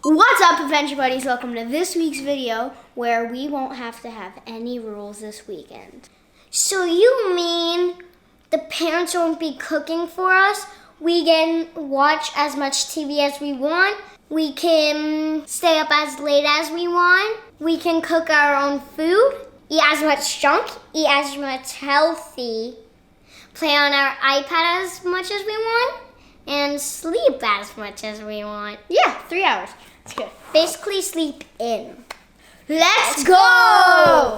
What's up, Adventure Buddies? Welcome to this week's video where we won't have to have any rules this weekend. So you mean the parents won't be cooking for us? We can watch as much TV as we want. We can stay up as late as we want. We can cook our own food, eat as much junk, eat as much healthy, play on our iPad as much as we want, and sleep as much as we want. Yeah, 3 hours. That's good. Basically sleep in. Let's go!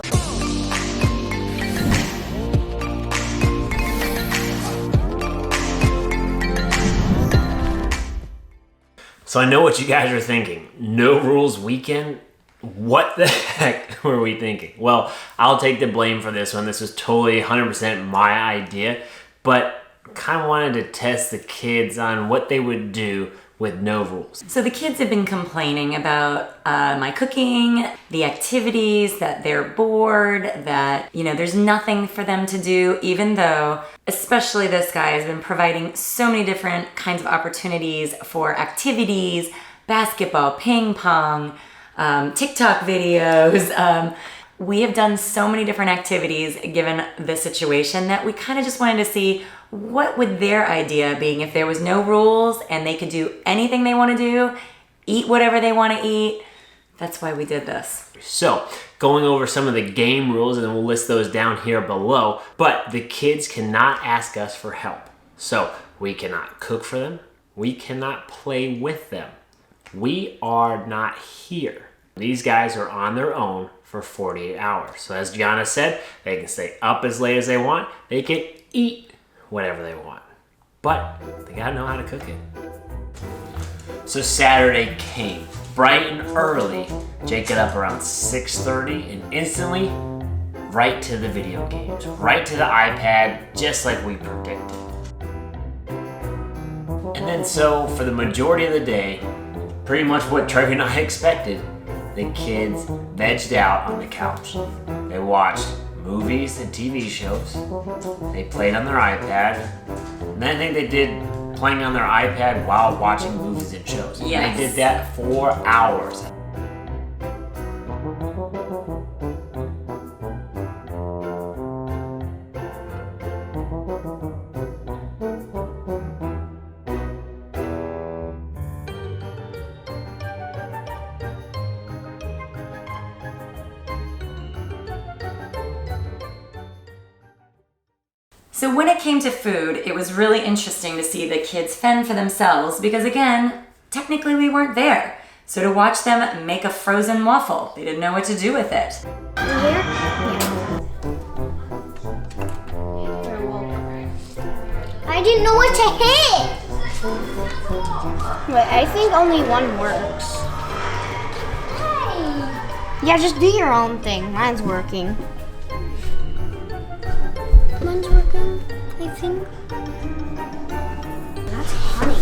So I know what you guys are thinking. No rules weekend? What the heck were we thinking? Well, I'll take the blame for this one. This was totally 100% my idea, but kind of wanted to test the kids on what they would do with no rules. So the kids have been complaining about my cooking, the activities, that they're bored, that, there's nothing for them to do, even though, especially this guy has been providing so many different kinds of opportunities for activities, basketball, ping pong, TikTok videos. We have done so many different activities given the situation that we kind of just wanted to see what would their idea being if there was no rules and they could do anything they want to do, eat whatever they want to eat. That's why we did this. So, going over some of the game rules, and we'll list those down here below, but the kids cannot ask us for help. So, we cannot cook for them. We cannot play with them. We are not here. These guys are on their own for 48 hours. So as Gianna said, they can stay up as late as they want. They can eat whatever they want. But they gotta know how to cook it. So Saturday came, bright and early. Jake got up around 6:30 and instantly right to the video games, right to the iPad, just like we predicted. And then so for the majority of the day, pretty much what Trevi and I expected, the kids vegged out on the couch. They watched movies and TV shows. They played on their iPad. And then I think they did playing on their iPad while watching movies and shows. Yes. They did that 4 hours. So when it came to food, it was really interesting to see the kids fend for themselves because, again, technically we weren't there. So to watch them make a frozen waffle, they didn't know what to do with it. I didn't know what to hit! Wait, I think only one works. Hey. Yeah, just do your own thing. Mine's working. Mine's working, I think. That's honey.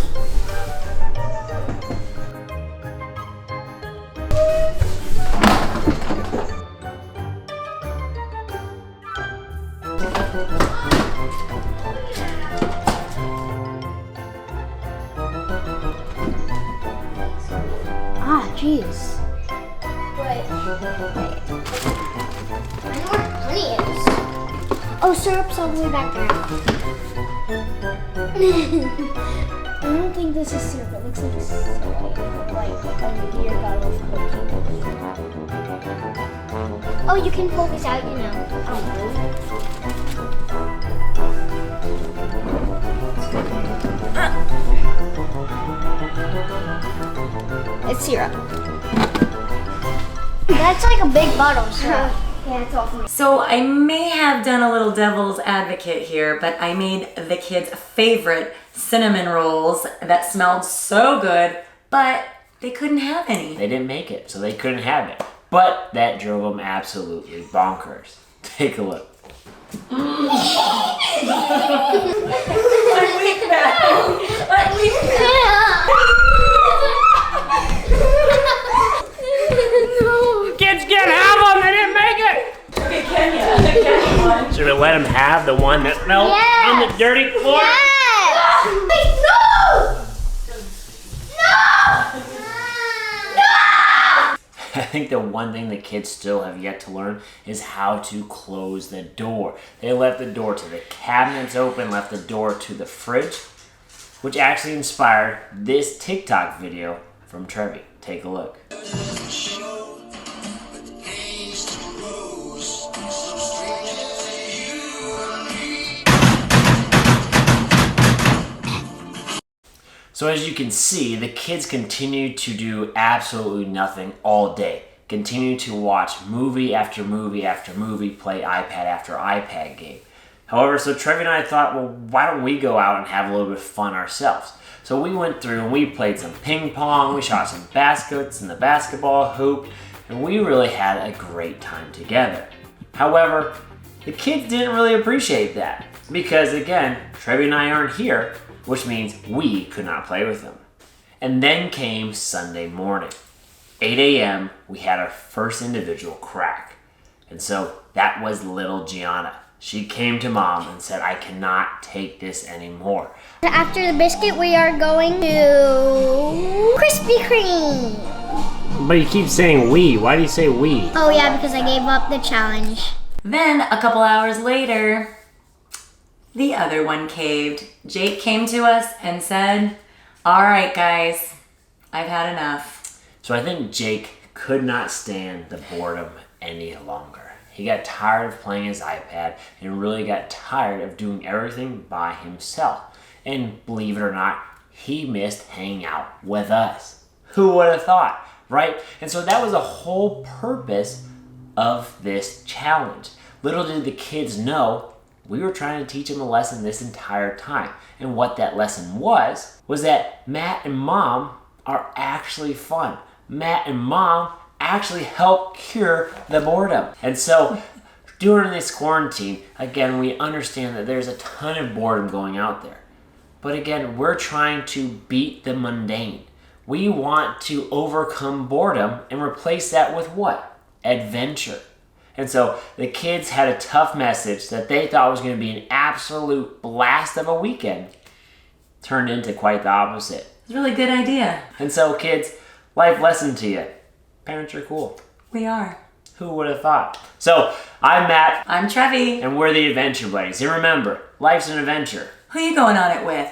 Ah, jeez. Wait. I know where honey is. Oh, syrup's all the way back there. I don't think this is syrup. It looks like syrup, like a beer bottle of cookie. Oh, you can pull this out, It's syrup. That's like a big bottle of syrup. Yeah, it's all for me. So I may have done a little devil's advocate here, but I made the kids' favorite cinnamon rolls that smelled so good, but they couldn't have any. They didn't make it, so they couldn't have it. But that drove them absolutely bonkers. Take a look. I'm weak now. I'm weak now. Kids can't have them, they didn't make it! Okay, Kenya. Should we let them have the one that smelled on the dirty floor? Yes! Wait, no! No! No! I think the one thing the kids still have yet to learn is how to close the door. They left the door to the cabinets open, left the door to the fridge, which actually inspired this TikTok video from Trevi. Take a look. So as you can see, the kids continue to do absolutely nothing all day. Continue to watch movie after movie after movie, play iPad after iPad game. However, so Trevi and I thought, well, why don't we go out and have a little bit of fun ourselves? So we went through and we played some ping pong, we shot some baskets in the basketball hoop, and we really had a great time together. However, the kids didn't really appreciate that because, again, Trevi and I aren't here, which means we could not play with them. And then came Sunday morning. 8 a.m., we had our first individual crack. And so that was little Gianna. She came to Mom and said, I cannot take this anymore. After the biscuit, we are going to Krispy Kreme. But you keep saying we. Why do you say we? Oh yeah, because I gave up the challenge. Then a couple hours later, the other one caved. Jake came to us and said, all right, guys, I've had enough. So I think Jake could not stand the boredom any longer. He got tired of playing his iPad and really got tired of doing everything by himself. And believe it or not, he missed hanging out with us. Who would have thought, right? And so that was the whole purpose of this challenge. Little did the kids know we were trying to teach them a lesson this entire time. And what that lesson was that Matt and Mom are actually fun. Matt and Mom actually help cure the boredom. And so during this quarantine, again, we understand that there's a ton of boredom going out there. But again, we're trying to beat the mundane. We want to overcome boredom and replace that with what? Adventure. And so the kids had a tough message that they thought was going to be an absolute blast of a weekend. Turned into quite the opposite. It's a really good idea. And so kids, life lesson to you. Parents are cool. We are. Who would have thought? So I'm Matt. I'm Trevi. And we're the Adventure Buddies. And remember, life's an adventure. Who are you going on it with?